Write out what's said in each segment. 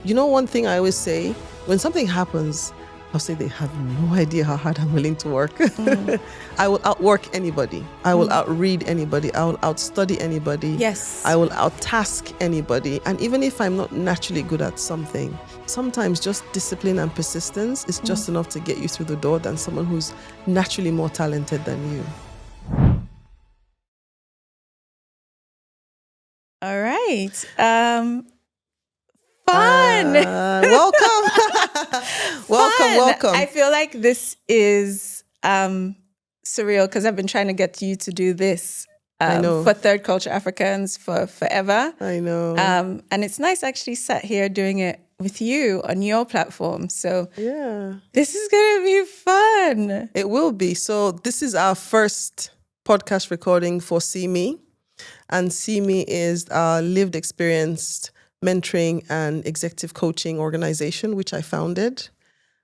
You know, one thing I always say, when something happens, I'll say they have no idea how hard I'm willing to work. I will outwork anybody. I will outread anybody. I will outstudy anybody. Yes. I will outtask anybody. And even if I'm not naturally good at something, sometimes just discipline and persistence is just enough to get you through the door than someone who's naturally more talented than you. All right. Fun. Welcome. I feel like this is surreal because I've been trying to get you to do this for Third Culture Africans for forever. I know. And it's nice actually sat here doing it with you on your platform. So yeah, this is going to be fun. It will be. So this is our first podcast recording for SeeMe. And SeeMe is our lived experience mentoring and executive coaching organization, which I founded.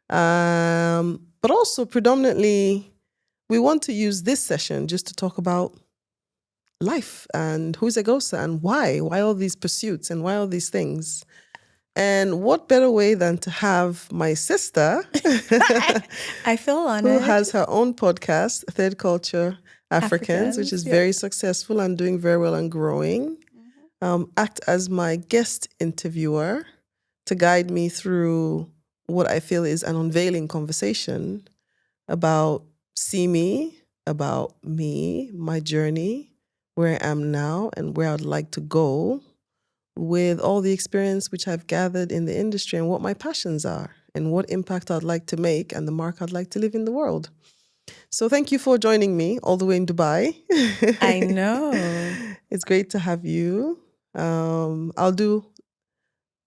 But also predominantly, we want to use this session just to talk about life and who's Eghosa and why all these pursuits and why all these things. And what better way than to have my sister, I feel honored, who has her own podcast, Third Culture Africans, which is very successful and doing very well and growing, act as my guest interviewer to guide me through what I feel is an unveiling conversation about SeeMe, about me, my journey, where I am now and where I'd like to go with all the experience which I've gathered in the industry and what my passions are and what impact I'd like to make and the mark I'd like to live in the world. So thank you for joining me all the way in Dubai. I know. It's great to have you. I'll do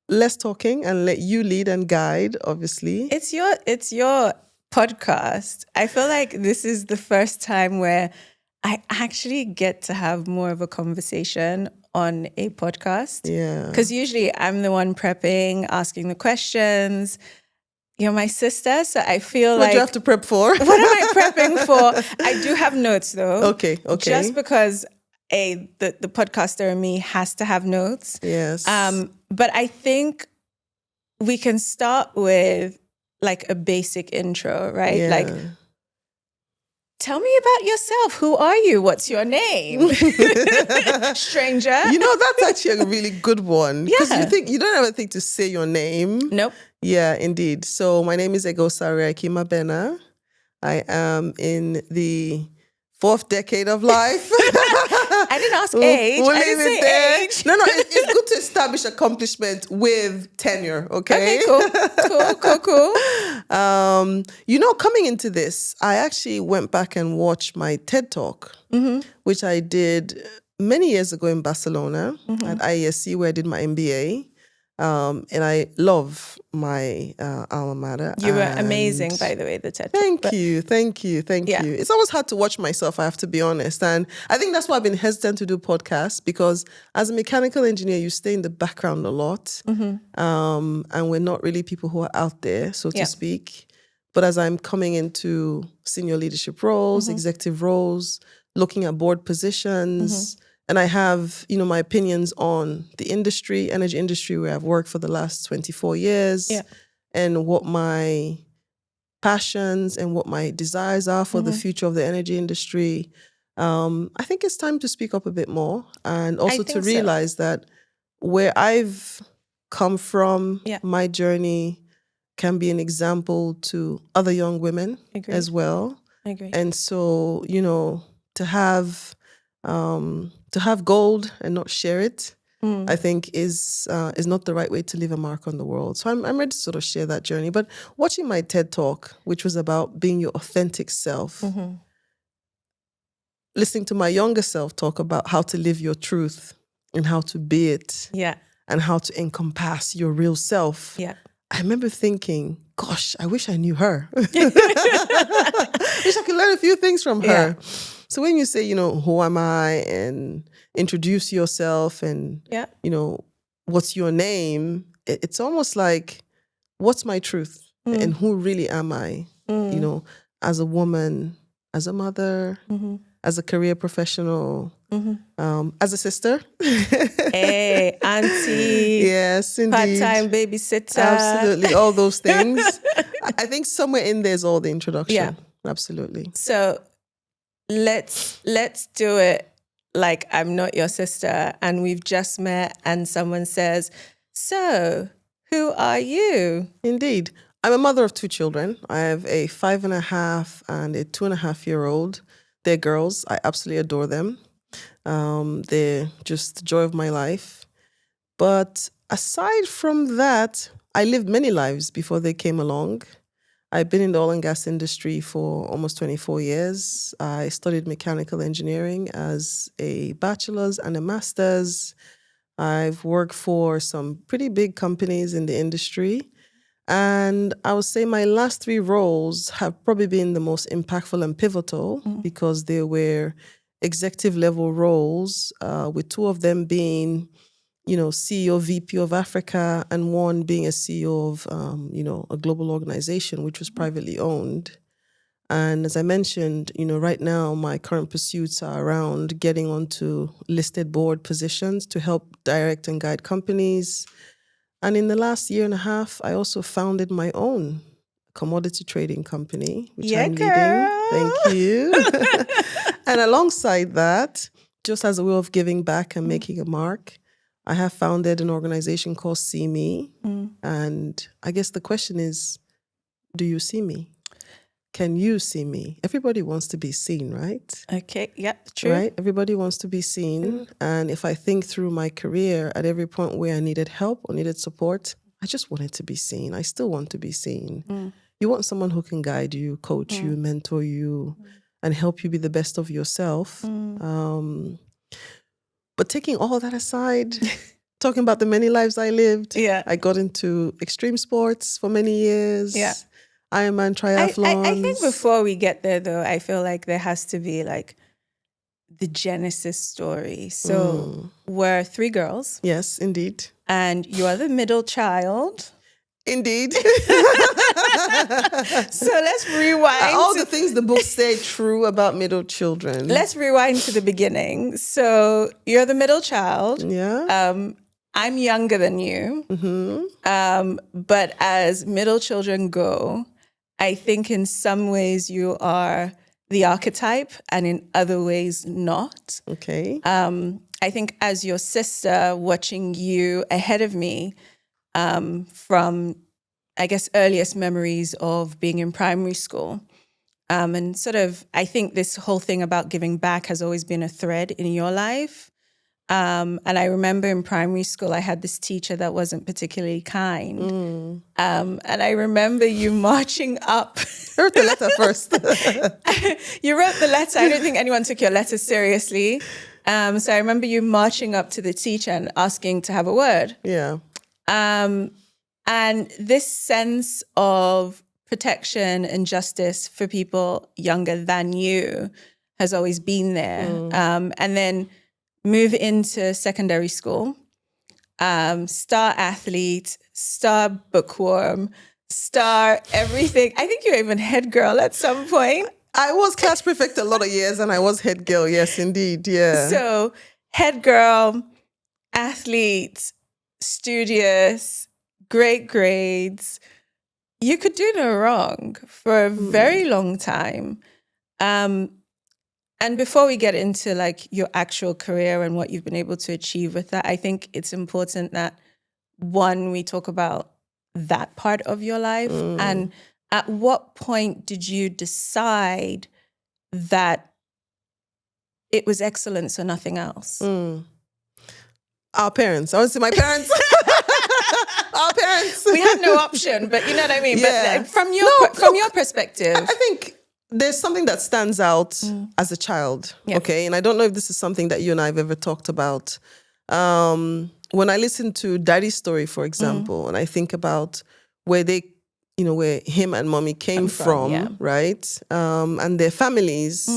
less talking and let you lead and guide, obviously. It's your podcast. I feel like this is the first time where I actually get to have more of a conversation on a podcast. Yeah. Because usually I'm the one prepping, asking the questions. You're my sister, so I feel What like... do you have to prep for? What am I prepping for? I do have notes, though. Okay. Just because the podcaster in me has to have notes. Yes. But I think we can start with like a basic intro, right? Yeah. Like, tell me about yourself. Who are you? What's your name? Stranger. You know, that's actually a really good one. Because Yeah. you don't ever think to say your name. Nope. Yeah, indeed. So my name is Eghosa Oriaikhi Mabhena. I am in the 4th decade of life. I didn't ask age. I didn't say age. No, it's good to establish accomplishment with tenure, okay? Okay, cool. You know, coming into this, I actually went back and watched my TED Talk, which I did many years ago in Barcelona at IESC, where I did my MBA. And I love my alma mater. You were amazing, by the way, the TED Talk. Thank you. It's always hard to watch myself, I have to be honest. And I think that's why I've been hesitant to do podcasts, because as a mechanical engineer, you stay in the background a lot. And we're not really people who are out there, so to speak. But as I'm coming into senior leadership roles, executive roles, looking at board positions, and I have, my opinions on the industry, energy industry, where I've worked for the last 24 years, and what my passions and what my desires are for the future of the energy industry. I think it's time to speak up a bit more, and also to realize that where I've come from, my journey can be an example to other young women as well. I agree. And so, to have gold and not share it, I think is not the right way to leave a mark on the world. So I'm ready to sort of share that journey. But watching my TED Talk, which was about being your authentic self, listening to my younger self talk about how to live your truth and how to be it, and how to encompass your real self. I remember thinking, gosh, I wish I knew her. I wish I could learn a few things from her. So when you say, who am I, and introduce yourself, and, what's your name, it's almost like, what's my truth? And who really am I, as a woman, as a mother, as a career professional, As a sister. Hey, auntie. Yes, indeed. Part-time babysitter. Absolutely. All those things. I think somewhere in there is all the introduction. Yeah. Absolutely. So let's do it like I'm not your sister and we've just met and someone says, so who are you? Indeed. I'm a mother of 2 children. I have a 5.5 and a 2.5-year-old. They're girls. I absolutely adore them. They're just the joy of my life. But aside from that, I lived many lives before they came along. I've been in the oil and gas industry for almost 24 years. I studied mechanical engineering as a bachelor's and a master's. I've worked for some pretty big companies in the industry. And I would say my last 3 roles have probably been the most impactful and pivotal because they were executive level roles, with 2 of them being, CEO, VP of Africa, and 1 being a CEO of, a global organization, which was privately owned. And as I mentioned, right now my current pursuits are around getting onto listed board positions to help direct and guide companies. And in the last 1.5 years, I also founded my own commodity trading company, which I'm leading. Girl. Thank you. And alongside that, just as a way of giving back and making a mark, I have founded an organization called SeeMe. And I guess the question is, do you see me? Can you see me? Everybody wants to be seen, right? Okay, yep, true. Right? Everybody wants to be seen. And if I think through my career, at every point where I needed help or needed support, I just wanted to be seen. I still want to be seen. You want someone who can guide you, coach you, mentor you, and help you be the best of yourself. But taking all that aside, talking about the many lives I lived, I got into extreme sports for many years. Ironman triathlons. I think before we get there, though, I feel like there has to be like the genesis story. So we're 3 girls. Yes, indeed. And you are the middle child. Indeed. So let's rewind. All the things the book say true about middle children. Let's rewind to the beginning. So you're the middle child. Yeah. I'm younger than you. But as middle children go, I think in some ways you are the archetype and in other ways not. Okay. I think as your sister, watching you ahead of me, from, I guess, earliest memories of being in primary school. And sort of, I think this whole thing about giving back has always been a thread in your life. And I remember in primary school, I had this teacher that wasn't particularly kind. And I remember you marching up. I wrote the letter first. You wrote the letter. I don't think anyone took your letter seriously. So I remember you marching up to the teacher and asking to have a word. Yeah. And this sense of protection and justice for people younger than you has always been there. And then move into secondary school, star athlete, star bookworm, star everything. I think you were even head girl at some point. I was class prefect a lot of years and I was head girl. Yes, indeed. Yeah. So head girl, athlete, studious, great grades. You could do no wrong for a very long time. And before we get into like your actual career and what you've been able to achieve with that, I think it's important that, one, we talk about that part of your life. And at what point did you decide that it was excellence or nothing else? Our parents. I would say my parents. Our parents. We had no option, but you know what I mean? Yeah. But from your perspective. I think there's something that stands out as a child, okay? And I don't know if this is something that you and I have ever talked about. When I listen to Daddy's story, for example, and I think about where they, where him and mommy came from, right? And their families,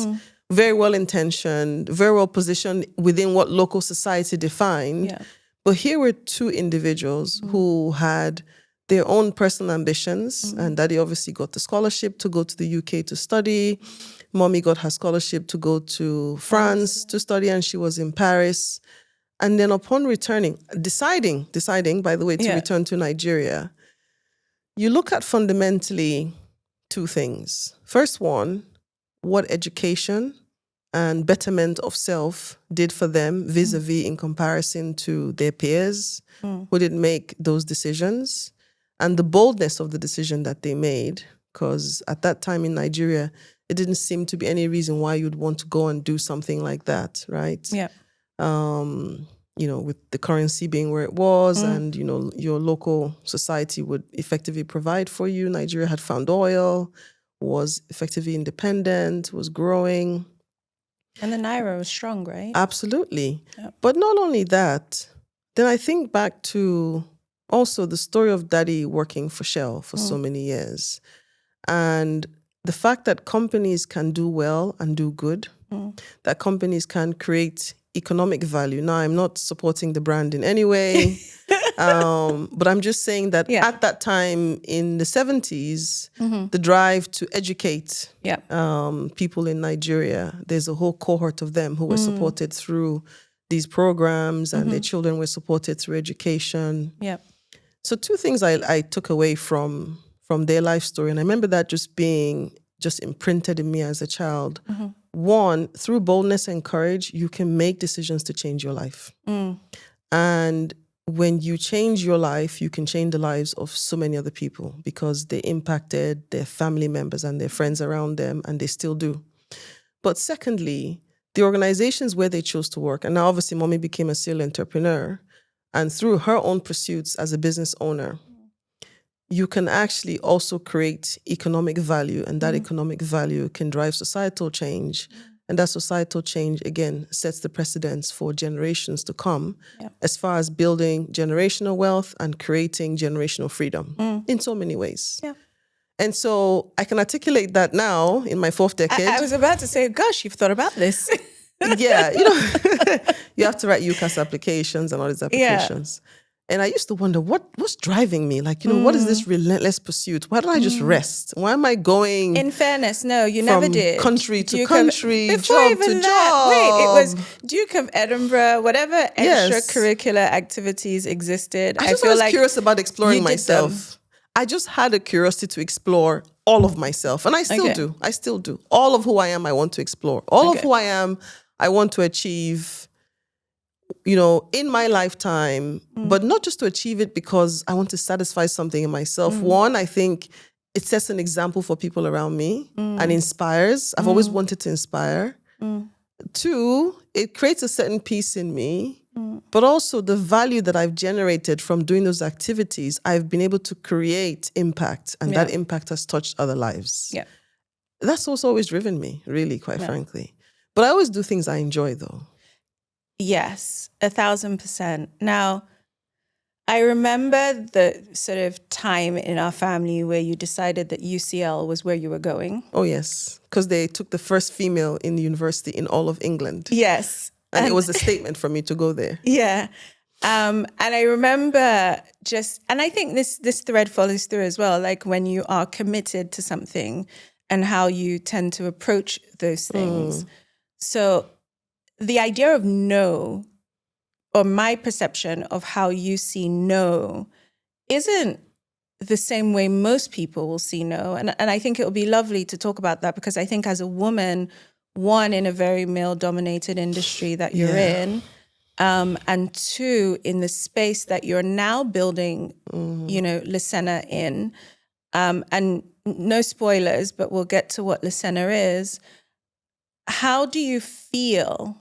very well-intentioned, very well-positioned within what local society defined. But here were 2 individuals who had their own personal ambitions. And daddy obviously got the scholarship to go to the UK to study. Mommy got her scholarship to go to France to study, and she was in Paris. And then upon returning, deciding, by the way, to return to Nigeria, you look at fundamentally two things. First one, what education and betterment of self did for them vis-a-vis in comparison to their peers who didn't make those decisions, and the boldness of the decision that they made. Because at that time in Nigeria, it didn't seem to be any reason why you'd want to go and do something like that, right? Yeah. With the currency being where it was, and, your local society would effectively provide for you. Nigeria had found oil, was effectively independent, was growing. And the Naira was strong, right? Absolutely. Yep. But not only that, then I think back to also the story of daddy working for Shell for so many years. And the fact that companies can do well and do good, that companies can create economic value. Now, I'm not supporting the brand in any way, but I'm just saying that at that time in the 70s, the drive to educate people in Nigeria, there's a whole cohort of them who were supported through these programs, and their children were supported through education. Yeah. So two things I took away from their life story, and I remember that just being imprinted in me as a child. One, through boldness and courage, you can make decisions to change your life. And when you change your life, you can change the lives of so many other people because they impacted their family members and their friends around them, and they still do. But secondly, the organizations where they chose to work, and now obviously mommy became a serial entrepreneur, and through her own pursuits as a business owner, you can actually also create economic value, and that economic value can drive societal change. And that societal change, again, sets the precedence for generations to come as far as building generational wealth and creating generational freedom in so many ways. Yeah. And so I can articulate that now in my fourth decade. I was about to say, gosh, you've thought about this. Yeah, you have to write UCAS applications and all these applications. Yeah. And I used to wonder, what's driving me? Like, what is this relentless pursuit? Why don't I just rest? Why am I going? In fairness, no, you never did. Country to country, job to job. Wait, it was Duke of Edinburgh, whatever extracurricular activities existed. I was curious about exploring myself. I just had a curiosity to explore all of myself. And I still do. I still do. All of who I am, I want to explore. All of who I am, I want to achieve, in my lifetime, but not just to achieve it because I want to satisfy something in myself. One, I think it sets an example for people around me and inspires. I've always wanted to inspire. Two, it creates a certain peace in me, but also the value that I've generated from doing those activities, I've been able to create impact, and that impact has touched other lives. Yeah. That's also always driven me, really, quite frankly. But I always do things I enjoy, though. Yes, 1,000%. Now, I remember the sort of time in our family where you decided that UCL was where you were going. Oh, yes, because they took the first female in the university in all of England. Yes. And it was a statement for me to go there. Yeah. And I remember and I think this thread follows through as well, like when you are committed to something and how you tend to approach those things. So the idea of no, or my perception of how you see no, isn't the same way most people will see no. And I think it would be lovely to talk about that, because I think as a woman, one, in a very male-dominated industry that you're in, and two, in the space that you're now building, Lesena in, and no spoilers, but we'll get to what Lesena is. How do you feel,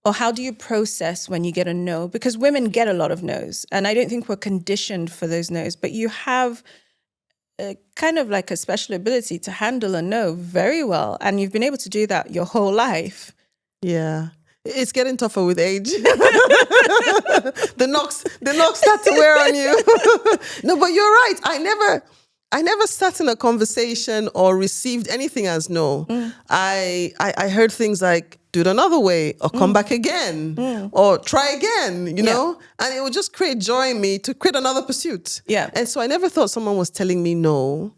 or how do you process when you get a no? Because women get a lot of no's, and I don't think we're conditioned for those no's, but you have kind of like a special ability to handle a no very well, and you've been able to do that your whole life. Yeah. It's getting tougher with age. The knocks start to wear on you. No, but you're right. I never sat in a conversation or received anything as no. I heard things like, do it another way, or come back again, or try again, you know? And it would just create joy in me to create another pursuit. Yeah. And so I never thought someone was telling me no,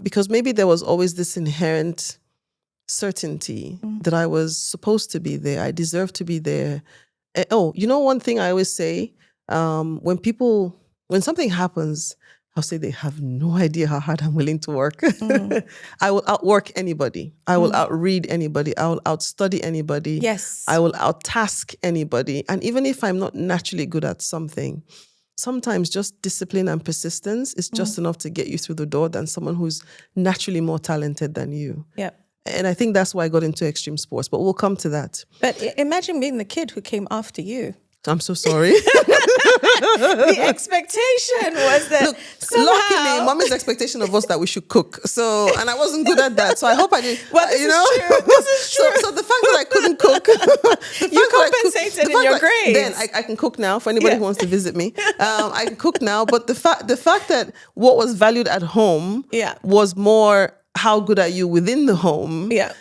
because maybe there was always this inherent certainty that I was supposed to be there. I deserve to be there. Oh, you know, one thing I always say, when something happens, I'll say they have no idea how hard I'm willing to work. I will outwork anybody. I will outread anybody. I will outstudy anybody. Yes. I will outtask anybody. And even if I'm not naturally good at something, sometimes just discipline and persistence is just enough to get you through the door than someone who's naturally more talented than you. Yeah. And I think that's why I got into extreme sports, but we'll come to that. But imagine being the kid who came after you. I'm so sorry. The expectation was that luckily, mommy's expectation of us that we should cook. So, and I wasn't good at that. So I hope I did. Well, this is true. This is true. So the fact that I couldn't cook, you compensated in your grades. Then I can cook now for anybody who wants to visit me. I can cook now. But the fact that what was valued at home was more how good are you within the home. Yeah.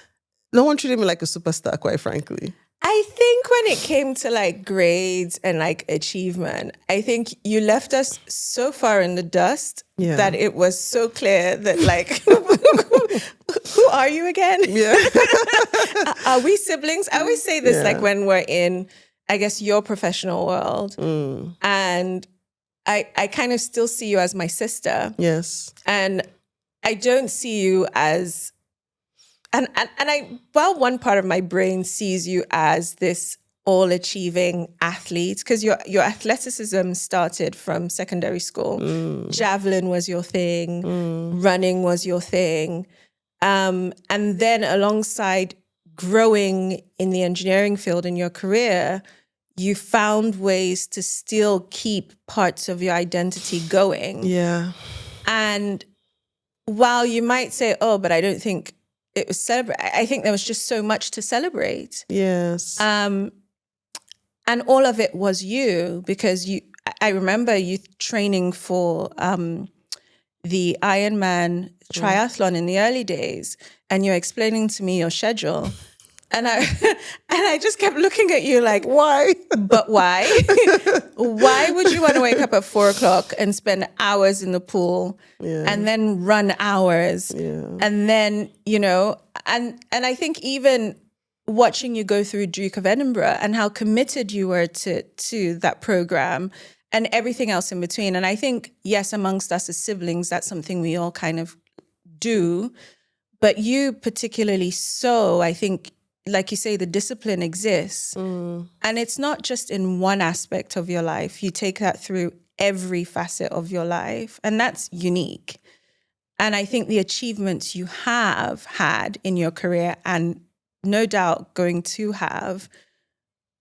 No one treated me like a superstar, quite frankly. I think when it came to like grades and like achievement, I think you left us so far in the dust that it was so clear that like, who are you again? Yeah. Are we siblings? I always say this like when we're in, I guess, your professional world. And I kind of still see you as my sister. Yes. And I don't see you as... And one part of my brain sees you as this all-achieving athlete, because your athleticism started from secondary school. Javelin was your thing, running was your thing. And then alongside growing in the engineering field in your career, you found ways to still keep parts of your identity going. Yeah. And while you might say, oh, but I don't think it was celebrate. I think there was just so much to celebrate. Yes. And all of it was you, because I remember you training for the Ironman triathlon in the early days, and you're explaining to me your schedule. And I just kept looking at you like, why? But why? Why would you want to wake up at 4:00 and spend hours in the pool and then run hours? And then, you know, and I think even watching you go through Duke of Edinburgh and how committed you were to that program and everything else in between. And I think, yes, amongst us as siblings, that's something we all kind of do. But you particularly so, I think, like you say, the discipline exists. And it's not just in one aspect of your life. You take that through every facet of your life. And that's unique. And I think the achievements you have had in your career, and no doubt going to have,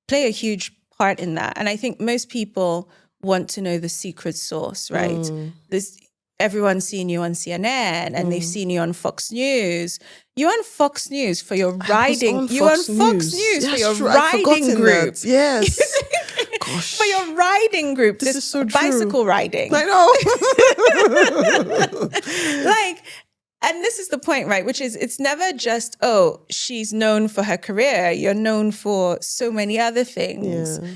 play a huge part in that. And I think most people want to know the secret sauce, right? Everyone's seen you on CNN and they've seen you on Fox News. You're on Fox News for your riding. You're on Fox News for your riding group. That. Yes. Gosh. For your riding group. This is so true. Bicycle riding. I know. And this is the point, right? Which is, it's never just, oh, she's known for her career. You're known for so many other things. Yeah.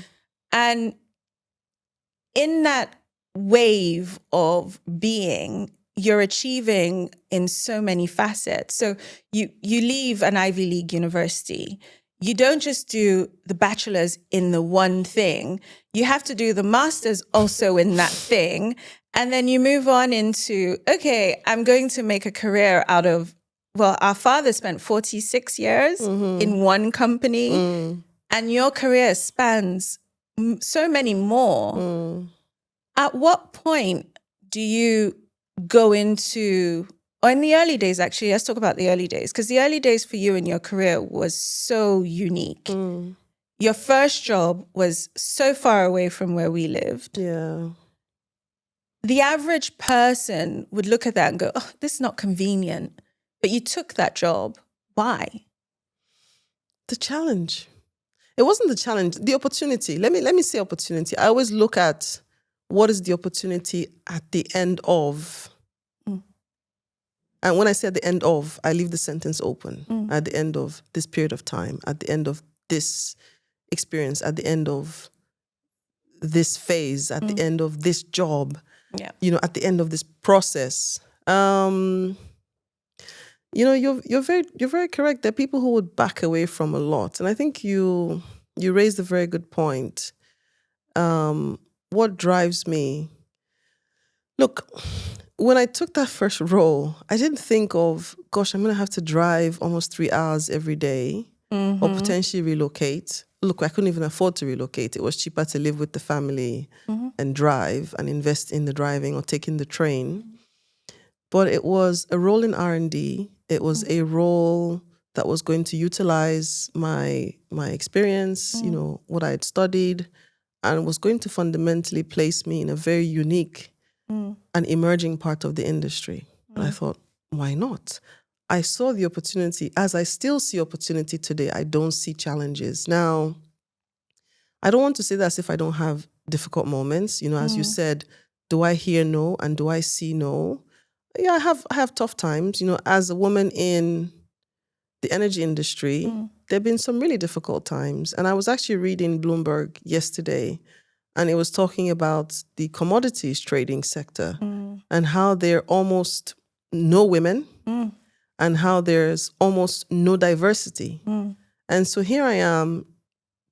And in that wave of being, you're achieving in so many facets. So you leave an Ivy League university. You don't just do the bachelor's in the one thing. You have to do the master's also in that thing. And then you move on into, okay, I'm going to make a career out of, well, our father spent 46 years in one company, and your career spans so many more. At what point do you go into, or in the early days, actually, let's talk about the early days, because the early days for you in your career was so unique. Your first job was so far away from where we lived. Yeah. The average person would look at that and go, oh, this is not convenient. But you took that job. Why? The challenge. It wasn't the challenge, the opportunity. Let me say opportunity. I always look at what is the opportunity at the end of. And when I say at the end of, I leave the sentence open. At the end of this period of time, at the end of this experience, at the end of this phase, at the end of this job, at the end of this process. You're very correct. There are people who would back away from a lot. And I think you raised a very good point. What drives me? Look, when I took that first role, I didn't think of, gosh, I'm going to have to drive almost 3 hours every day or potentially relocate. Look, I couldn't even afford to relocate. It was cheaper to live with the family and drive and invest in the driving or taking the train. But it was a role in R&D. It was a role that was going to utilize my experience, what I had studied, and was going to fundamentally place me in a very unique and emerging part of the industry. And I thought, why not? I saw the opportunity, as I still see opportunity today. I don't see challenges. Now, I don't want to say that as if I don't have difficult moments. As you said, do I hear no and do I see no? Yeah, I have tough times. As a woman in the energy industry, there have been some really difficult times. And I was actually reading Bloomberg yesterday, and it was talking about the commodities trading sector and how there are almost no women and how there's almost no diversity. And so here I am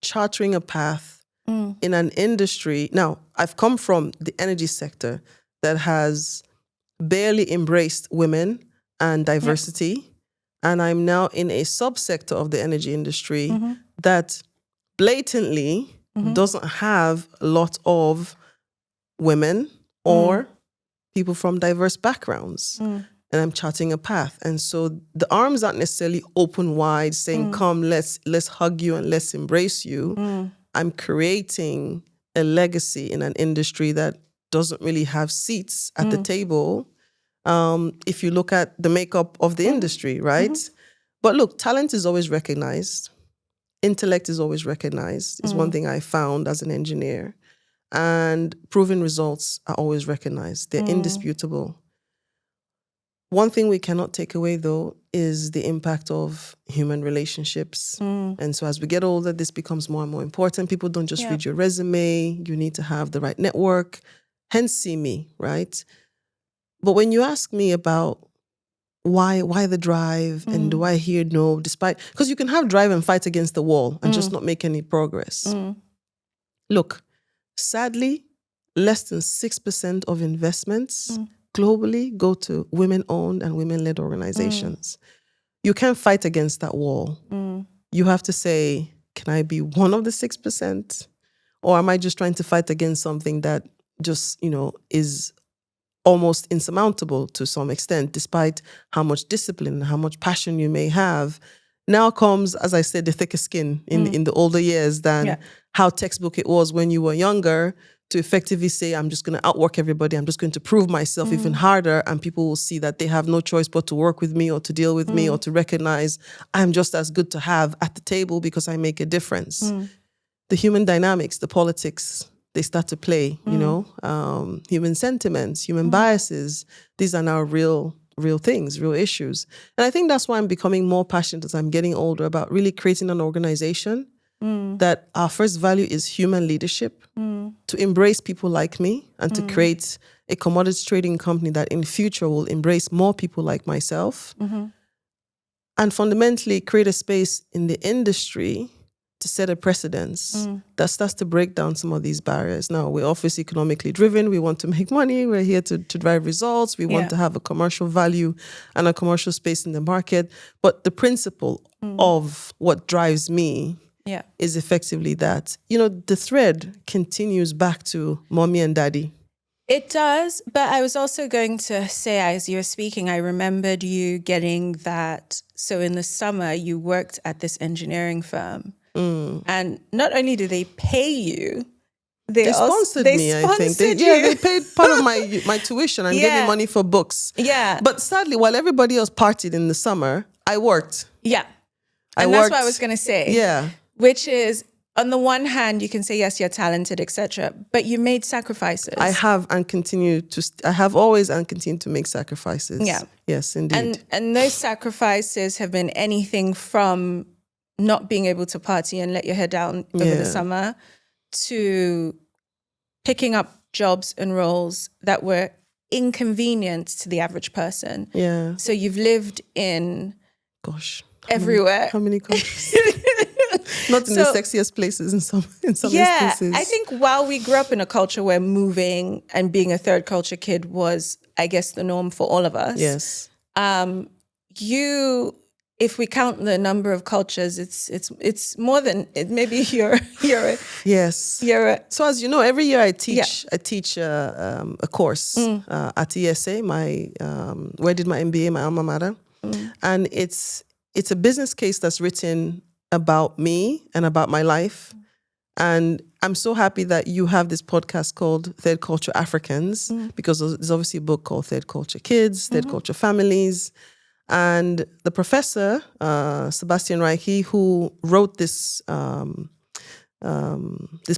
chartering a path in an industry. Now, I've come from the energy sector that has barely embraced women and diversity. And I'm now in a subsector of the energy industry that blatantly doesn't have a lot of women or people from diverse backgrounds. And I'm charting a path. And so the arms aren't necessarily open wide saying, come, let's hug you and let's embrace you. I'm creating a legacy in an industry that doesn't really have seats at the table. If you look at the makeup of the industry, right? But look, talent is always recognized. Intellect is always recognized. Is one thing I found as an engineer. And proven results are always recognized. They're indisputable. One thing we cannot take away, though, is the impact of human relationships. And so as we get older, this becomes more and more important. People don't just read your resume. You need to have the right network. Hence, SeeMe, right? But when you ask me about why the drive and do I hear no, despite, because you can have drive and fight against the wall and just not make any progress. Look, sadly, less than 6% of investments globally go to women-owned and women-led organizations. You can't fight against that wall. You have to say, can I be one of the 6%? Or am I just trying to fight against something that just, is almost insurmountable to some extent, despite how much discipline, how much passion you may have. Now comes, as I said, the thicker skin in the older years than how textbook it was when you were younger, to effectively say, I'm just going to outwork everybody. I'm just going to prove myself even harder. And people will see that they have no choice but to work with me or to deal with me or to recognize I'm just as good to have at the table because I make a difference. The human dynamics, the politics, they start to play, human sentiments, human biases. These are now real things, real issues. And I think that's why I'm becoming more passionate as I'm getting older about really creating an organization that our first value is human leadership, to embrace people like me and to create a commodities trading company that in future will embrace more people like myself and fundamentally create a space in the industry to set a precedence that starts to break down some of these barriers. Now, we're obviously economically driven. We want to make money. We're here to drive results. We want to have a commercial value and a commercial space in the market. But the principle of what drives me is effectively that, the thread continues back to mommy and daddy. It does, but I was also going to say, as you were speaking, I remembered you getting that. So in the summer, you worked at this engineering firm. And not only do they pay you, they sponsored me, I think. They paid part of my tuition and gave me money for books. But sadly, while everybody else partied in the summer, I worked. And that's what I was going to say. Which is, on the one hand, you can say, yes, you're talented, etc., but you made sacrifices. I have always and continue to make sacrifices. Yeah. Yes, indeed. And those sacrifices have been anything from not being able to party and let your hair down over the summer to picking up jobs and roles that were inconvenient to the average person. Yeah. So you've lived in everywhere. How many countries? Not in the sexiest places in some instances. I think while we grew up in a culture where moving and being a third culture kid was, I guess, the norm for all of us. Yes. If we count the number of cultures, it's more than maybe you're yes. So as you know, every year I teach a course at ESA, where I did my MBA, my alma mater, and it's a business case that's written about me and about my life. And I'm so happy that you have this podcast called Third Culture Africans, because there's obviously a book called Third Culture Kids, Third Culture Families. And the professor, Sebastian Reichy, who wrote this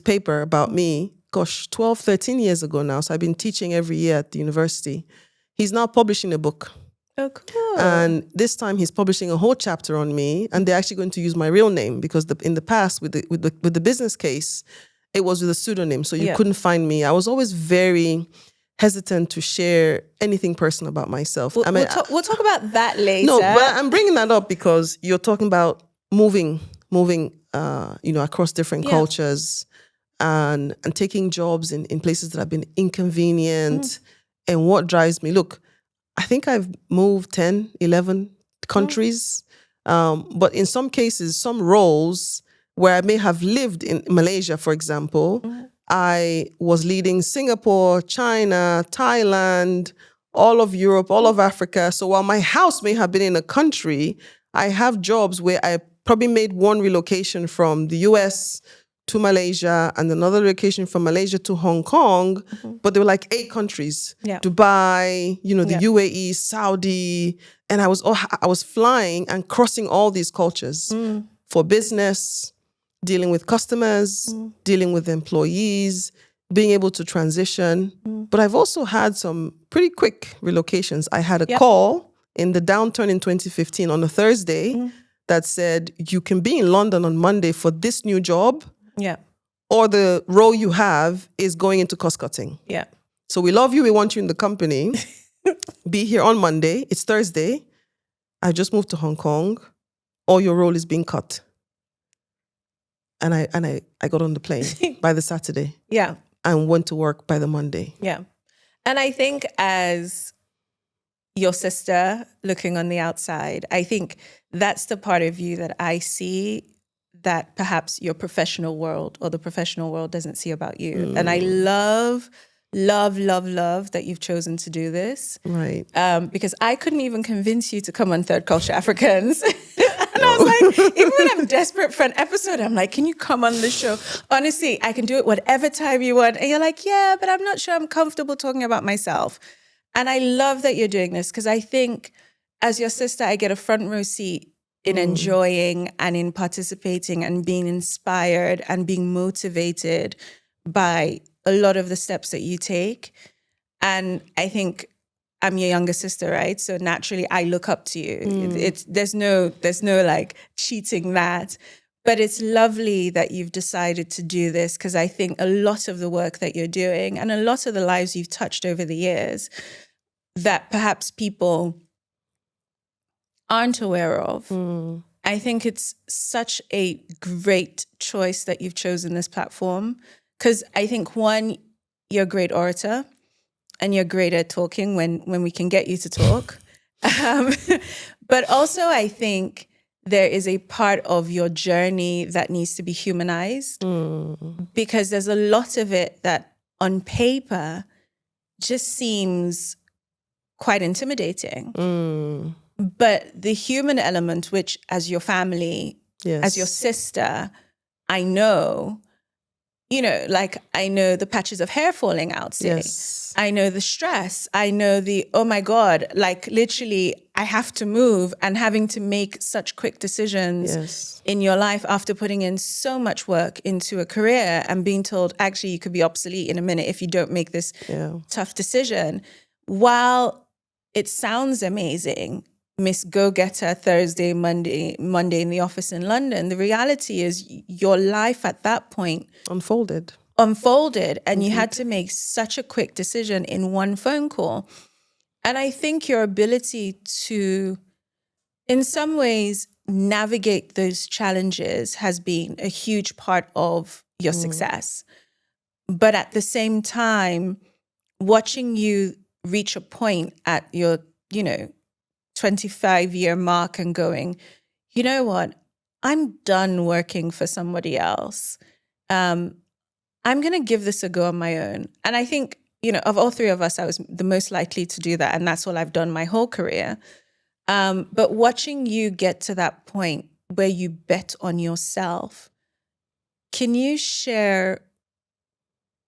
paper about me, 12, 13 years ago now. So I've been teaching every year at the university. He's now publishing a book. Oh, cool. And this time he's publishing a whole chapter on me, and they're actually going to use my real name, because in the past with the business case, it was with a pseudonym, so you couldn't find me. I was always very hesitant to share anything personal about myself. We'll talk about that later. No, but I'm bringing that up because you're talking about moving, across different cultures and taking jobs in places that have been inconvenient. And what drives me, look, I think I've moved 10, 11 countries. But in some cases, some roles where I may have lived in Malaysia, for example, I was leading Singapore, China, Thailand, all of Europe, all of Africa. So while my house may have been in a country, I have jobs where I probably made one relocation from the US to Malaysia and another relocation from Malaysia to Hong Kong, but there were like 8 countries, Dubai, the UAE, Saudi, and I was flying and crossing all these cultures for business, dealing with customers, dealing with employees, being able to transition. But I've also had some pretty quick relocations. I had a call in the downturn in 2015 on a Thursday that said, you can be in London on Monday for this new job. Yeah. Or the role you have is going into cost cutting. Yeah. So we love you. We want you in the company. Be here on Monday. It's Thursday. I just moved to Hong Kong. Or your role is being cut. And I got on the plane by the Saturday. Yeah. And went to work by the Monday. Yeah. And I think as your sister looking on the outside, I think that's the part of you that I see that perhaps your professional world or the professional world doesn't see about you. And I love that you've chosen to do this. Right. Because I couldn't even convince you to come on Third Culture Africans. And I was like, even when I'm desperate for an episode, I'm like, can you come on the show? Honestly, I can do it whatever time you want. And you're like, yeah, but I'm not sure I'm comfortable talking about myself. And I love that you're doing this, because I think as your sister, I get a front row seat in enjoying and in participating and being inspired and being motivated by a lot of the steps that you take. And I think I'm your younger sister, right? So naturally I look up to you. There's no like cheating that. But it's lovely that you've decided to do this, because I think a lot of the work that you're doing and a lot of the lives you've touched over the years that perhaps people aren't aware of. I think it's such a great choice that you've chosen this platform, because I think, one, you're a great orator and you're great at talking when we can get you to talk. But also I think there is a part of your journey that needs to be humanized, because there's a lot of it that on paper just seems quite intimidating. But the human element, which as your family, as your sister, I know, like I know the patches of hair falling out, say. Yes. I know the stress. I know the, oh my God, like literally I have to move, and having to make such quick decisions Yes. in your life after putting in so much work into a career and being told, actually, you could be obsolete in a minute if you don't make this tough decision. While it sounds amazing, Miss Go-Getter Thursday, Monday in the office in London, the reality is your life at that point Unfolded, and you had to make such a quick decision in one phone call. And I think your ability to, in some ways, navigate those challenges has been a huge part of your success. But at the same time, watching you reach a point at your, 25-year mark and going, you know what, I'm done working for somebody else. I'm going to give this a go on my own. And I think, of all three of us, I was the most likely to do that. And that's all I've done my whole career. But watching you get to that point where you bet on yourself, can you share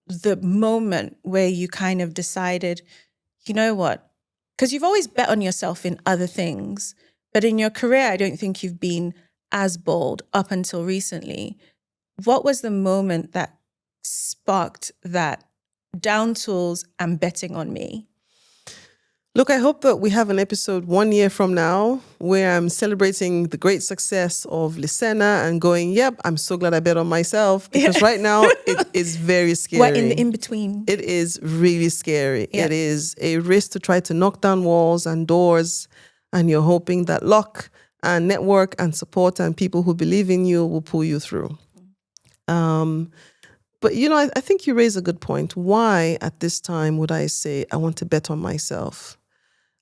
the moment where you kind of decided, you know what? Because you've always bet on yourself in other things, but in your career, I don't think you've been as bold up until recently. What was the moment that sparked that down tools and betting on me? Look, I hope that we have an episode 1 year from now where I'm celebrating the great success of Lisena and going, yep, I'm so glad I bet on myself, because right now it is very scary. What in the in-between? It is really scary. Yeah. It is a risk to try to knock down walls and doors, and you're hoping that luck and network and support and people who believe in you will pull you through. But, I think you raise a good point. Why at this time would I say I want to bet on myself?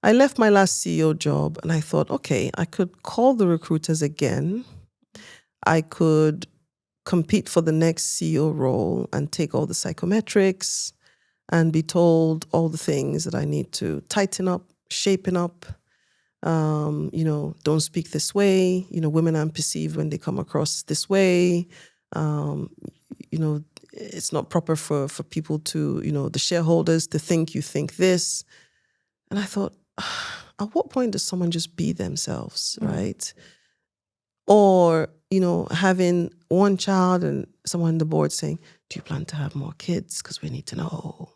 I left my last CEO job and I thought, okay, I could call the recruiters again. I could compete for the next CEO role and take all the psychometrics and be told all the things that I need to tighten up, shaping up. Don't speak this way. Women aren't perceived when they come across this way. It's not proper for people to, the shareholders to think you think this. And I thought, at what point does someone just be themselves, right? Or, having one child and someone on the board saying, do you plan to have more kids? Because we need to know.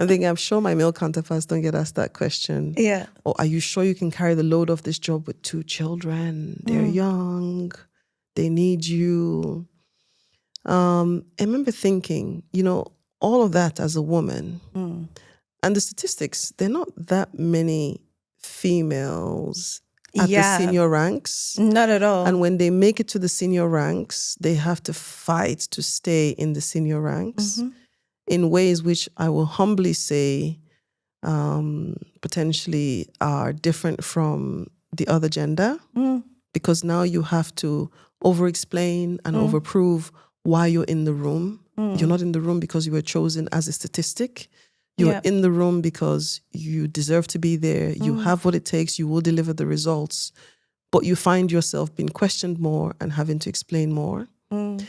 I think I'm sure my male counterparts don't get asked that question. Yeah. Or are you sure you can carry the load of this job with 2 children? They're young. They need you. I remember thinking, all of that as a woman. And the statistics, they're not that many females at the senior ranks. Not at all. And when they make it to the senior ranks, they have to fight to stay in the senior ranks in ways which I will humbly say potentially are different from the other gender. Because now you have to over-explain and over-prove why you're in the room. You're not in the room because you were chosen as a statistic. You're in the room because you deserve to be there. You have what it takes. You will deliver the results. But you find yourself being questioned more and having to explain more. And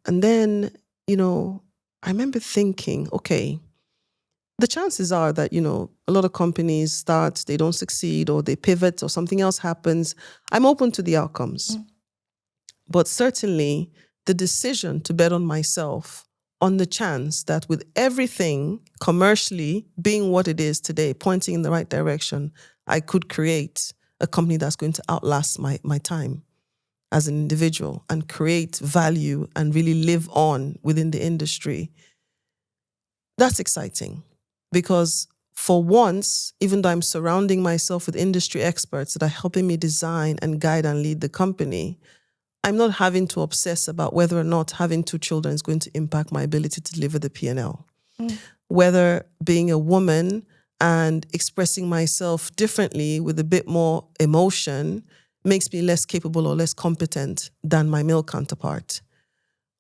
then, I remember thinking, okay, the chances are that, a lot of companies start, they don't succeed, or they pivot, or something else happens. I'm open to the outcomes. But certainly the decision to bet on myself on the chance that with everything commercially being what it is today, pointing in the right direction, I could create a company that's going to outlast my time as an individual and create value and really live on within the industry. That's exciting because for once, even though I'm surrounding myself with industry experts that are helping me design and guide and lead the company, I'm not having to obsess about whether or not having 2 children is going to impact my ability to deliver the P&L. Whether being a woman and expressing myself differently with a bit more emotion makes me less capable or less competent than my male counterpart.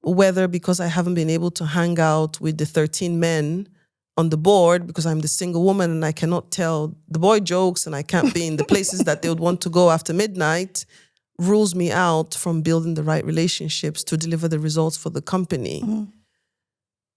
Whether because I haven't been able to hang out with the 13 men on the board because I'm the single woman and I cannot tell the boy jokes and I can't be in the places that they would want to go after midnight, rules me out from building the right relationships to deliver the results for the company.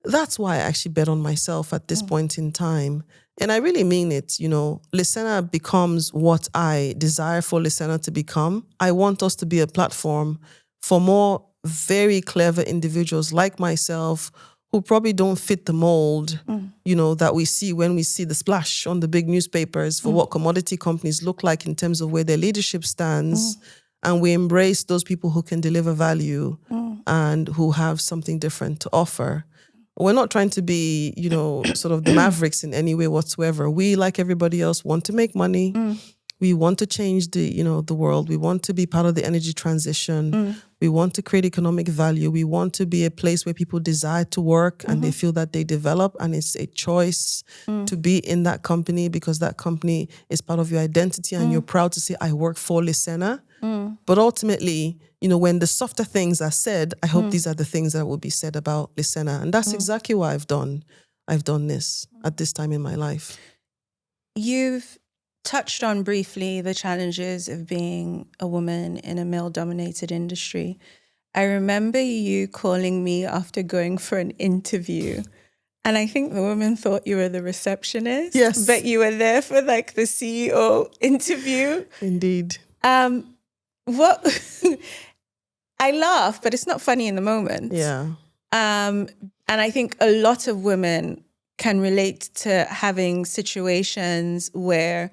That's why I actually bet on myself at this point in time. And I really mean it. You know, Lisena becomes what I desire for Lisena to become. I want us to be a platform for more very clever individuals like myself who probably don't fit the mold, you know, that we see when we see the splash on the big newspapers for what commodity companies look like in terms of where their leadership stands. And we embrace those people who can deliver value and who have something different to offer. We're not trying to be, you know, sort of the mavericks in any way whatsoever. We, like everybody else, want to make money. We want to change the world. We want to be part of the energy transition. We want to create economic value. We want to be a place where people desire to work and they feel that they develop, and it's a choice to be in that company because that company is part of your identity and you're proud to say, I work for Lisena. But ultimately, you know, when the softer things are said, I hope these are the things that will be said about Lisena. And that's exactly why I've done this at this time in my life. You've touched on briefly the challenges of being a woman in a male-dominated industry. I remember you calling me after going for an interview, and I think the woman thought you were the receptionist. Yes. But you were there for like the CEO interview. Indeed. What I laugh, but it's not funny in the moment. Yeah. And I think a lot of women can relate to having situations where,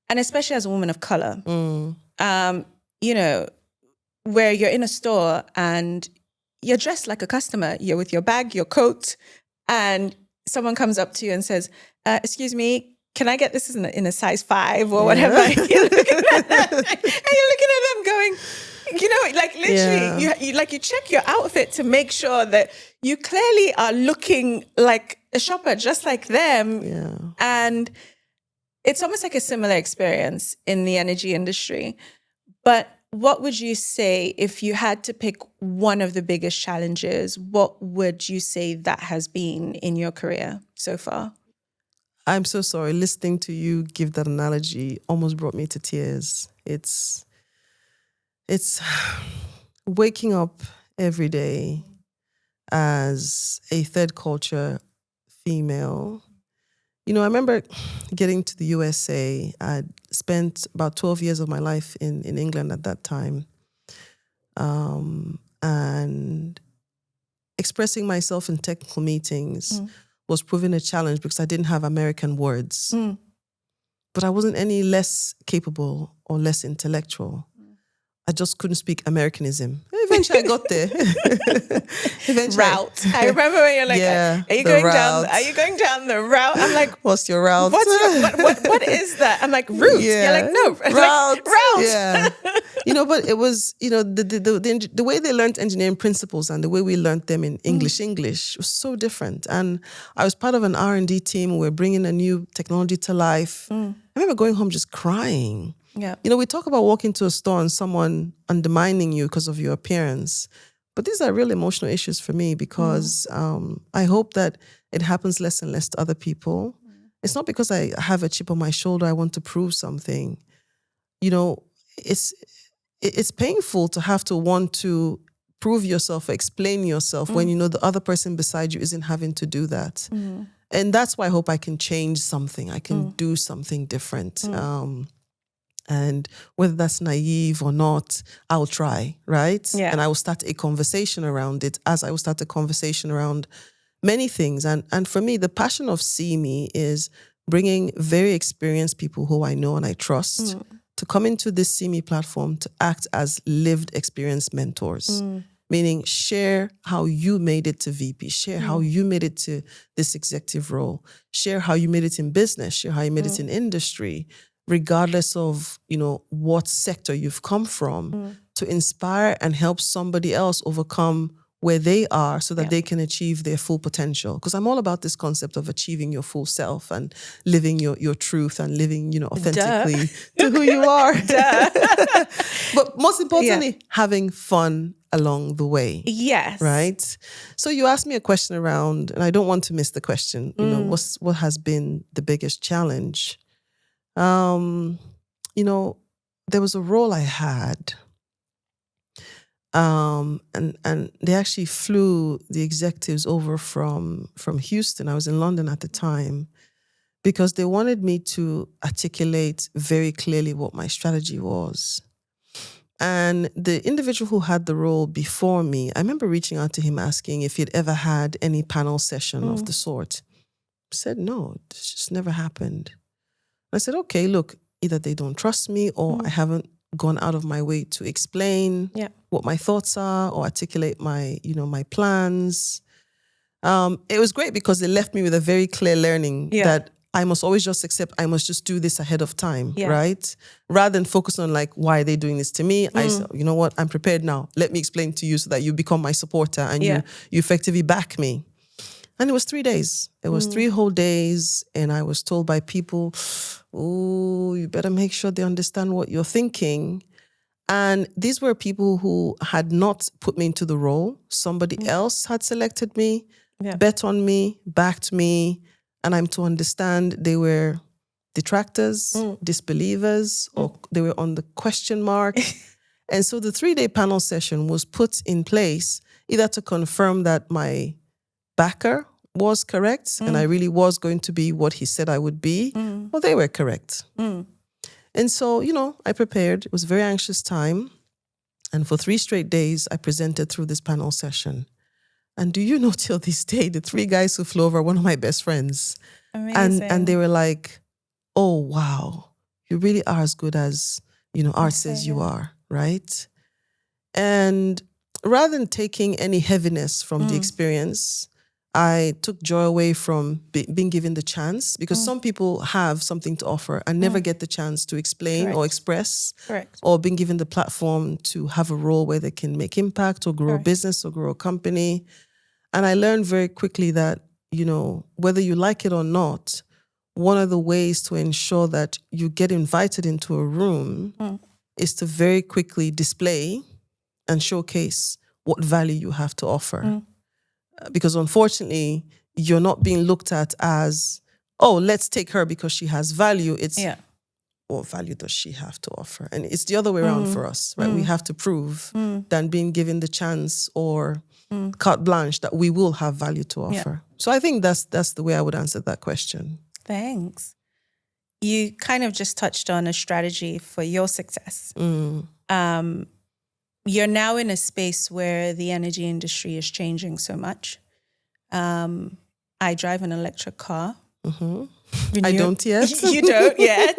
and especially as a woman of color, you know, where you're in a store and you're dressed like a customer. You're with your bag, your coat, and someone comes up to you and says, excuse me, can I get this in a size 5 or whatever? You're looking at that, and you're looking at them going, you know, like literally, you check your outfit to make sure that you clearly are looking like a shopper, just like them. Yeah. And it's almost like a similar experience in the energy industry. But what would you say if you had to pick one of the biggest challenges? What would you say that has been in your career so far? I'm so sorry. Listening to you give that analogy almost brought me to tears. It's waking up every day as a third culture female. You know, I remember getting to the USA. I'd spent about 12 years of my life in England at that time. And expressing myself in technical meetings was proving a challenge because I didn't have American words. But I wasn't any less capable or less intellectual. I just couldn't speak Americanism. Eventually I got there. Route. I remember when you're like, are you going down the route? I'm like, what's your route? What is that? I'm like, route. Yeah. You're like, no. Route. Like, route. Yeah. You know, but it was, you know, the way they learned engineering principles and the way we learned them in English was so different. And I was part of an R&D team. We were bringing a new technology to life. I remember going home just crying. Yeah. You know, we talk about walking to a store and someone undermining you because of your appearance. But these are real emotional issues for me because I hope that it happens less and less to other people. It's not because I have a chip on my shoulder, I want to prove something. You know, it's painful to have to want to prove yourself, explain yourself when you know the other person beside you isn't having to do that. And that's why I hope I can change something. I can do something different. And whether that's naive or not, I'll try, right? Yeah. And I will start a conversation around it as I will start a conversation around many things. And for me, the passion of SeeMe is bringing very experienced people who I know and I trust to come into this SeeMe platform to act as lived experience mentors. Meaning share how you made it to VP, share how you made it to this executive role, share how you made it in business, share how you made it in industry, regardless of, you know, what sector you've come from, to inspire and help somebody else overcome where they are so that they can achieve their full potential. Because I'm all about this concept of achieving your full self and living your truth and living, you know, authentically to who you are. But most importantly, having fun along the way. Yes. Right? So you asked me a question around, and I don't want to miss the question, you know, what has been the biggest challenge? You know, there was a role I had And they actually flew the executives over from Houston. I was in London at the time, because they wanted me to articulate very clearly what my strategy was. And the individual who had the role before me, I remember reaching out to him asking if he'd ever had any panel session of the sort. He said, no, this just never happened. I said, okay, look, either they don't trust me or I haven't gone out of my way to explain what my thoughts are or articulate my plans. It was great because it left me with a very clear learning that I must always just accept, I must just do this ahead of time, right? Rather than focus on like, why are they doing this to me? I said, you know what, I'm prepared now. Let me explain to you so that you become my supporter and you effectively back me. And it was 3 days. It was 3 whole days. And I was told by people, oh, you better make sure they understand what you're thinking. And these were people who had not put me into the role. Somebody else had selected me, bet on me, backed me. And I'm to understand they were detractors, disbelievers, or they were on the question mark. And so the 3-day panel session was put in place either to confirm that my backer was correct and I really was going to be what he said I would be, or they were correct. And so, I prepared. It was a very anxious time. And for 3 straight days, I presented through this panel session. And do you know, till this day, the 3 guys who flew over are one of my best friends. Amazing. And they were like, oh, wow, you really are as good as, Art says you are, right? And rather than taking any heaviness from the experience, I took joy away from being given the chance, because some people have something to offer and never get the chance to explain or express, or being given the platform to have a role where they can make impact or grow a business or grow a company. And I learned very quickly that, whether you like it or not, one of the ways to ensure that you get invited into a room is to very quickly display and showcase what value you have to offer. Because unfortunately, you're not being looked at as, oh, let's take her because she has value. It's, what value does she have to offer? And it's the other way around for us, right? We have to prove than being given the chance or carte blanche that we will have value to offer. So I think that's the way I would answer that question. Thanks. You kind of just touched on a strategy for your success. You're now in a space where the energy industry is changing so much. I drive an electric car. I don't yet. You don't yet.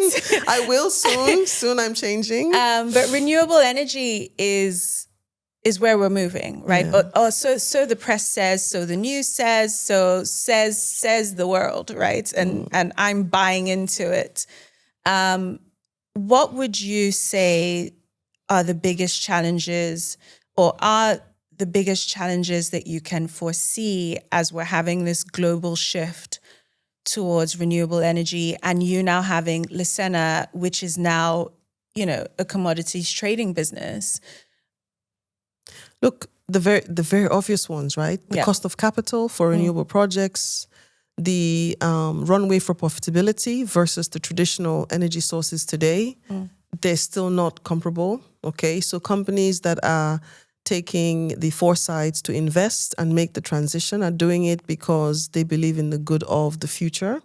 I will soon. Soon I'm changing. But renewable energy is where we're moving, right? So the press says, so the news says, so says the world, right? And I'm buying into it. What would you say are the biggest challenges, or are the biggest challenges that you can foresee as we're having this global shift towards renewable energy, and you now having Lesena, which is now, a commodities trading business? Look, the very obvious ones, right? The cost of capital for renewable projects, the runway for profitability versus the traditional energy sources today, they're still not comparable, okay? So companies that are taking the foresight to invest and make the transition are doing it because they believe in the good of the future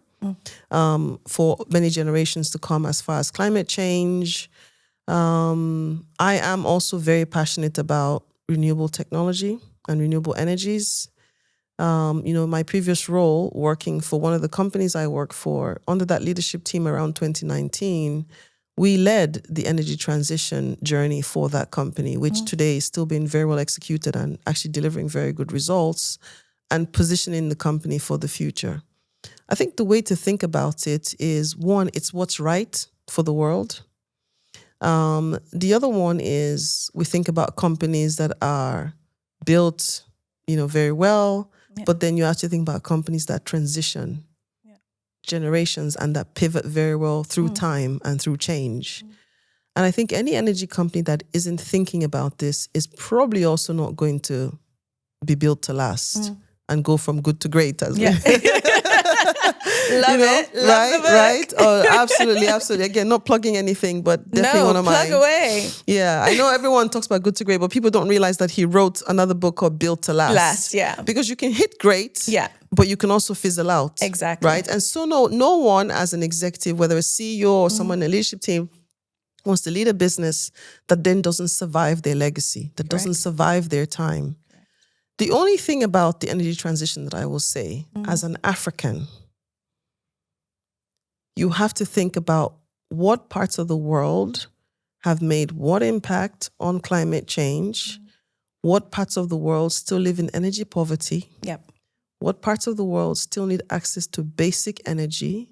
for many generations to come as far as climate change. I am also very passionate about renewable technology and renewable energies. My previous role working for one of the companies I work for, under that leadership team around 2019, we led the energy transition journey for that company, which today is still being very well executed and actually delivering very good results and positioning the company for the future. I think the way to think about it is, one, it's what's right for the world. The other one is we think about companies that are built, very well, but then you actually think about companies that transition generations and that pivot very well through time and through change. And I think any energy company that isn't thinking about this is probably also not going to be built to last and go from good to great, as Love it. Love right, the book. right. Oh, absolutely, absolutely. Again, not plugging anything, but definitely one of plug mine. away. Yeah, I know everyone talks about Good to Great, but people don't realize that he wrote another book called Built to Last. Yeah. Because you can hit great, Yeah. but you can also fizzle out. Exactly. Right? And so no one as an executive, whether a CEO or someone in a leadership team, wants to lead a business that then doesn't survive their legacy, that doesn't survive their time. The only thing about the energy transition that I will say, as an African, you have to think about what parts of the world have made what impact on climate change, what parts of the world still live in energy poverty, what parts of the world still need access to basic energy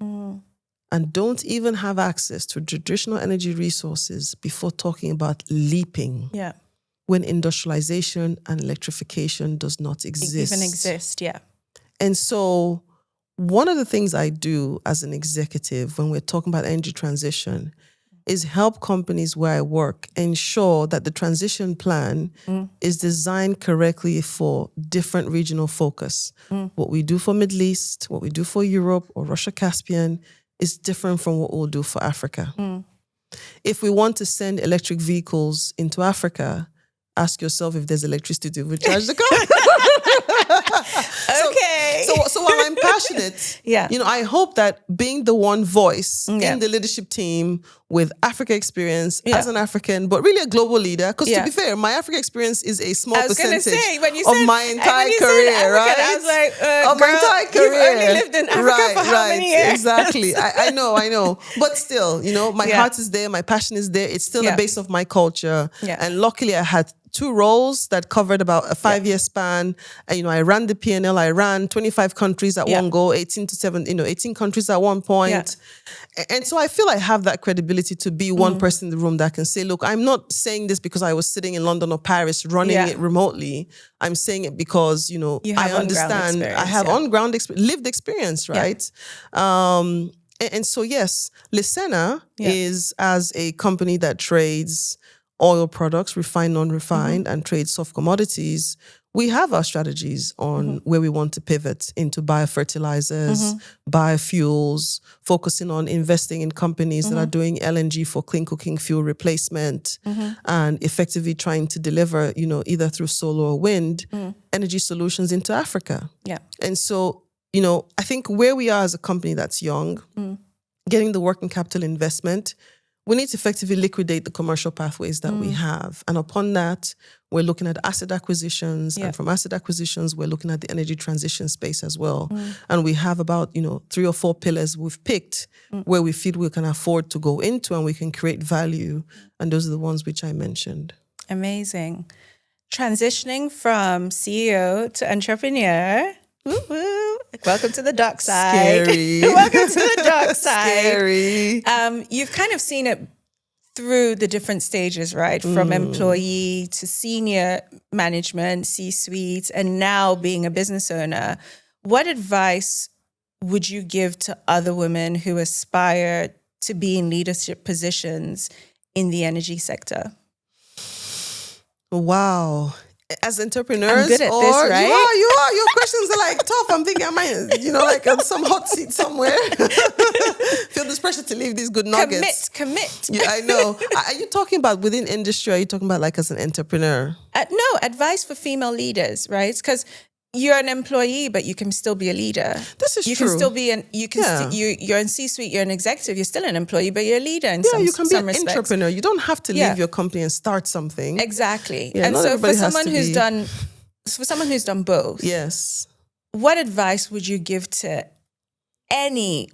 and don't even have access to traditional energy resources before talking about leaping when industrialization and electrification does not exist. Even exist, And so one of the things I do as an executive when we're talking about energy transition is help companies where I work ensure that the transition plan is designed correctly for different regional focus. What we do for Middle East, what we do for Europe or Russia Caspian is different from what we'll do for Africa. If we want to send electric vehicles into Africa, ask yourself if there's electricity to recharge the car. Okay. So while I'm passionate, I hope that being the one voice in the leadership team with Africa experience as an African, but really a global leader, because to be fair, my Africa experience is a small percentage of my entire career, right? I was like, of my entire career. You've only lived in Africa for how many years? Exactly. I know. But still, my heart is there, my passion is there. It's still the base of my culture. And luckily I had 2 roles that covered about a 5-year span. And, I ran the P&L. I ran 25 countries at one go, 18 countries at one point. And so I feel I have that credibility to be one person in the room that can say, look, I'm not saying this because I was sitting in London or Paris running it remotely. I'm saying it because, I understand. I have on-ground lived experience, right? And so, yes, Lisena is as a company that trades oil products, refined, non-refined, and trade soft commodities. We have our strategies on where we want to pivot into biofertilizers, biofuels, focusing on investing in companies that are doing LNG for clean cooking fuel replacement, and effectively trying to deliver, either through solar or wind, energy solutions into Africa. And so, I think where we are as a company that's young, getting the working capital investment, we need to effectively liquidate the commercial pathways that we have. And upon that, we're looking at asset acquisitions. And from asset acquisitions, we're looking at the energy transition space as well. And we have about, 3 or 4 pillars we've picked where we feel we can afford to go into and we can create value. And those are the ones which I mentioned. Amazing. Transitioning from CEO to entrepreneur. Woo-woo. Welcome to the dark side. Scary. Welcome to the dark side. Scary. You've kind of seen it through the different stages, right? From employee to senior management, C-suite, and now being a business owner. What advice would you give to other women who aspire to be in leadership positions in the energy sector? Wow. As entrepreneurs, I'm good at or this, right? You are. Your questions are like tough. I'm thinking, am I, like on some hot seat somewhere? Feel this pressure to leave these good nuggets. Commit. Yeah, I know. Are you talking about within industry? Or are you talking about like as an entrepreneur? No, advice for female leaders, right? Because you're an employee, but you can still be a leader. This is true. You can still be you're in C-suite, you're an executive, you're still an employee, but you're a leader in some you can be an respects. entrepreneur. You don't have to leave your company and start something. Exactly. Yeah, and so for someone who's done both, yes, what advice would you give to any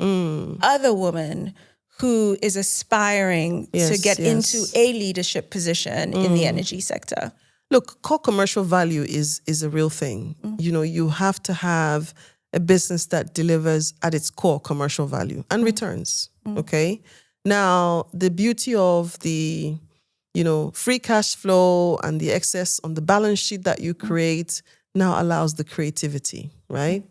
other woman who is aspiring to get into a leadership position in the energy sector? Look, core commercial value is a real thing. You have to have a business that delivers at its core commercial value and returns. Okay. Now, the beauty of the, free cash flow and the excess on the balance sheet that you create now allows the creativity, right?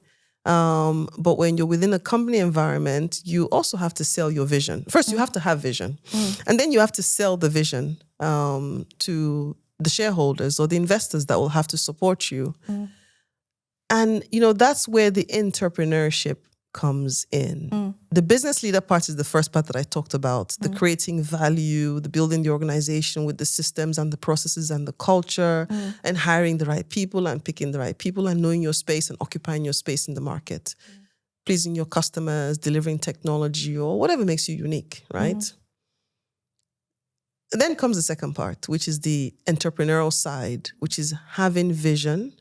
But when you're within a company environment, you also have to sell your vision. First, you have to have vision. And then you have to sell the vision to the shareholders or the investors that will have to support you. And, that's where the entrepreneurship comes in. The business leader part is the first part that I talked about, the creating value, the building the organization with the systems and the processes and the culture, and hiring the right people and picking the right people and knowing your space and occupying your space in the market, pleasing your customers, delivering technology or whatever makes you unique, right? Then comes the second part, which is the entrepreneurial side, which is having vision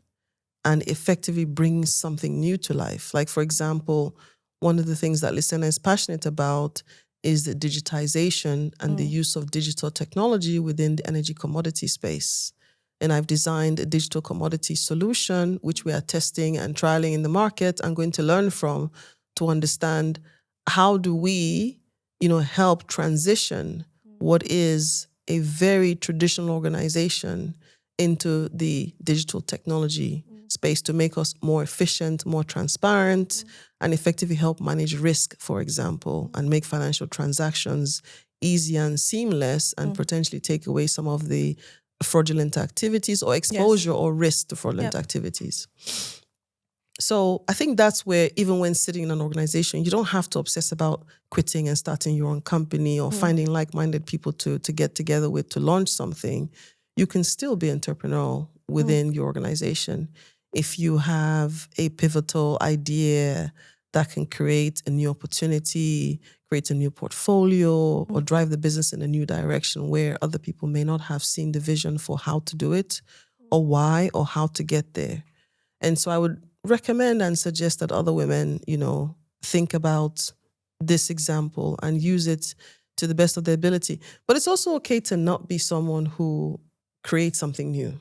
and effectively bringing something new to life. Like, for example, one of the things that Listenna is passionate about is the digitization and the use of digital technology within the energy commodity space. And I've designed a digital commodity solution, which we are testing and trialing in the market and going to learn from to understand how do we, help transition what is a very traditional organization into the digital technology space to make us more efficient, more transparent, and effectively help manage risk, for example, and make financial transactions easy and seamless and potentially take away some of the fraudulent activities or exposure or risk to fraudulent activities. So I think that's where, even when sitting in an organization, you don't have to obsess about quitting and starting your own company or finding like-minded people to get together with to launch something. You can still be entrepreneurial within your organization. If you have a pivotal idea that can create a new opportunity, create a new portfolio, or drive the business in a new direction where other people may not have seen the vision for how to do it or why or how to get there. And so I would recommend and suggest that other women, think about this example and use it to the best of their ability. But it's also okay to not be someone who creates something new.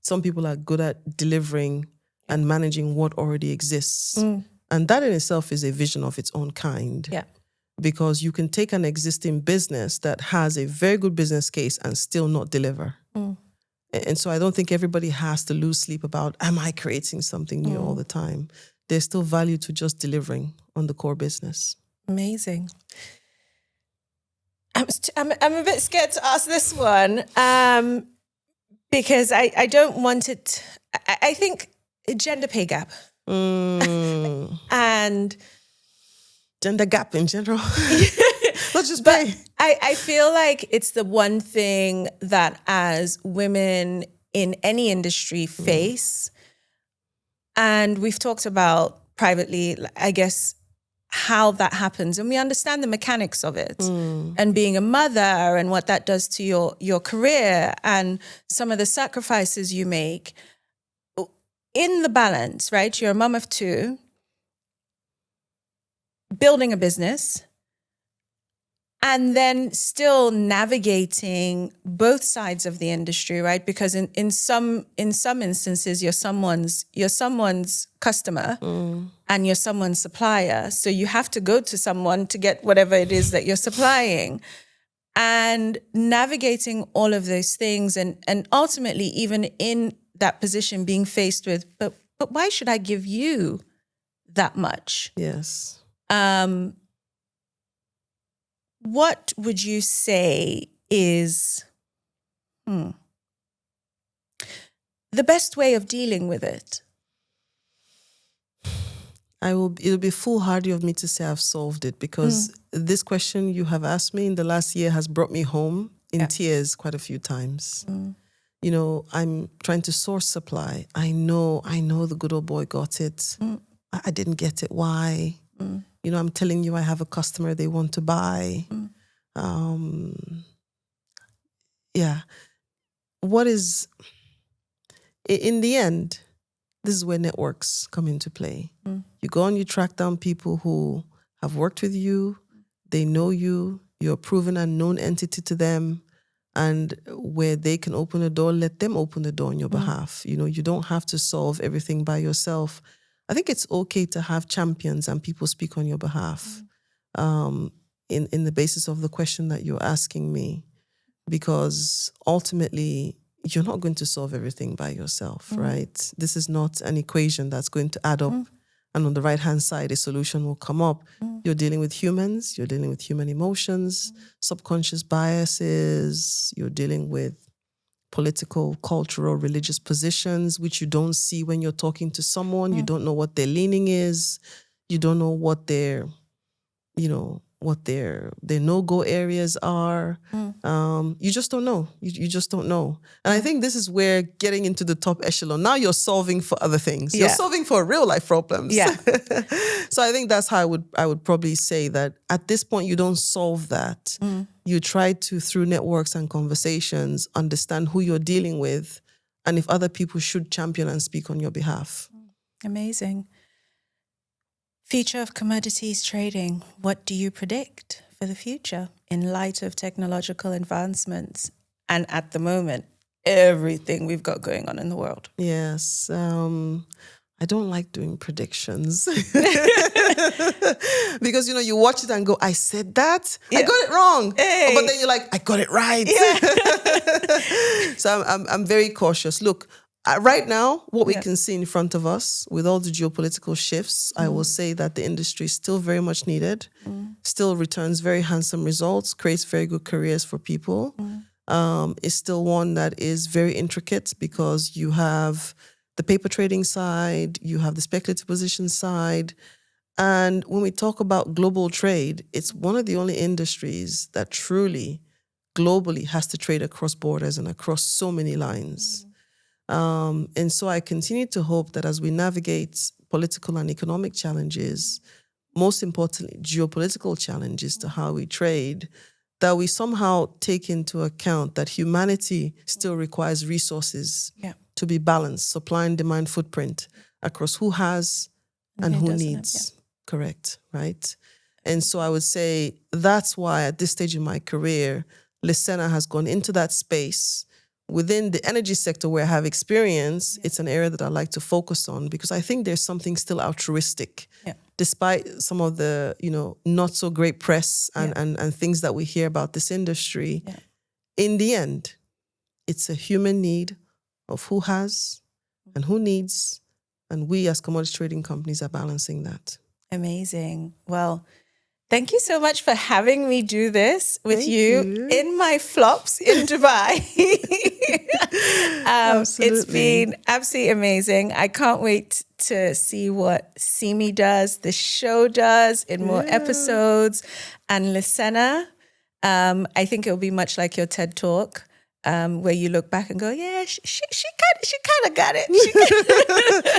Some people are good at delivering and managing what already exists. And that in itself is a vision of its own kind. Yeah. Because you can take an existing business that has a very good business case and still not deliver. And so I don't think everybody has to lose sleep about, am I creating something new all the time? There's still value to just delivering on the core business. Amazing. I'm a bit scared to ask this one because I don't want it. I think gender pay gap. And gender gap in general. Not just pay. I feel like it's the one thing that as women in any industry face. And we've talked about privately, I guess, how that happens. And we understand the mechanics of it and being a mother and what that does to your career and some of the sacrifices you make. In the balance, right? You're a mom of two, building a business, and then still navigating both sides of the industry, right? Because in some instances, you're someone's customer and you're someone's supplier. So you have to go to someone to get whatever it is that you're supplying. And navigating all of those things and ultimately even in that position being faced with, but why should I give you that much? Yes. What would you say is the best way of dealing with it? It'll be foolhardy of me to say I've solved it because this question you have asked me in the last year has brought me home in tears quite a few times. I'm trying to source supply. I know the good old boy got it. I didn't get it. Why? I'm telling you I have a customer they want to buy. What is, in the end, this is where networks come into play. You go and you track down people who have worked with you, they know you, you're a proven and known entity to them, and where they can open a door, let them open the door on your behalf. You don't have to solve everything by yourself. I think it's okay to have champions and people speak on your behalf in the basis of the question that you're asking me, because ultimately you're not going to solve everything by yourself, right? This is not an equation that's going to add up and on the right-hand side a solution will come up. You're dealing with humans, you're dealing with human emotions, subconscious biases, you're dealing with political, cultural, religious positions, which you don't see when you're talking to someone. You don't know what their leaning is. You don't know what their no-go areas are. You just don't know. You just don't know. And I think this is where getting into the top echelon, now you're solving for other things. You're solving for real life problems. Yeah. So I think that's how I would probably say that at this point, you don't solve that. You try to, through networks and conversations, understand who you're dealing with and if other people should champion and speak on your behalf. Amazing. Future of commodities trading. What do you predict for the future in light of technological advancements and at the moment, everything we've got going on in the world? Yes. I don't like doing predictions because, you watch it and go, I said that. Yeah. I got it wrong. Hey. But then you're like, I got it right. Yeah. So I'm very cautious. Look, right now, what we can see in front of us with all the geopolitical shifts, I will say that the industry is still very much needed, still returns very handsome results, creates very good careers for people. It's still one that is very intricate because you have the paper trading side, you have the speculative position side. And when we talk about global trade, it's one of the only industries that truly, globally, has to trade across borders and across so many lines. And so I continue to hope that as we navigate political and economic challenges, most importantly, geopolitical challenges to how we trade, that we somehow take into account that humanity still requires resources to be balanced, supply and demand footprint across who has and who needs. Correct, right? And so I would say that's why at this stage in my career, Lisena has gone into that space. Within the energy sector where I have experience, it's an area that I like to focus on because I think there's something still altruistic, despite some of the, not so great press and things that we hear about this industry. Yeah. In the end, it's a human need of who has and who needs, and we as commodity trading companies are balancing that. Amazing. Well, thank you so much for having me do this with you in my flops in Dubai. It's been absolutely amazing. I can't wait to see what SeeMe does, the show does in more episodes. And Lisena, I think it'll be much like your TED Talk. Where you look back and go, yeah, she kind of got it.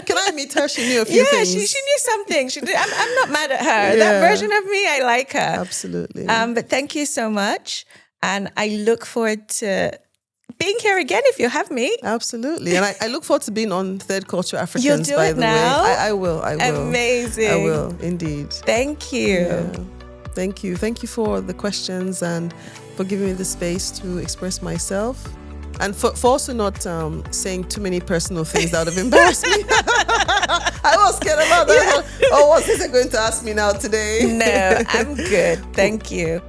Can I meet her? She knew a few things. Yeah, she knew something. I'm not mad at her. That version of me, I like her. Absolutely. But thank you so much. And I look forward to being here again if you have me. Absolutely. And I look forward to being on Third Culture Africans, You'll do by it the now? way. I will. Amazing. I will, indeed. Thank you. Yeah. Thank you. Thank you for the questions and for giving me the space to express myself. And for also not saying too many personal things that would have embarrassed me. I was scared about that. Yeah. Oh, what's this going to ask me now today? No, I'm good. Thank you.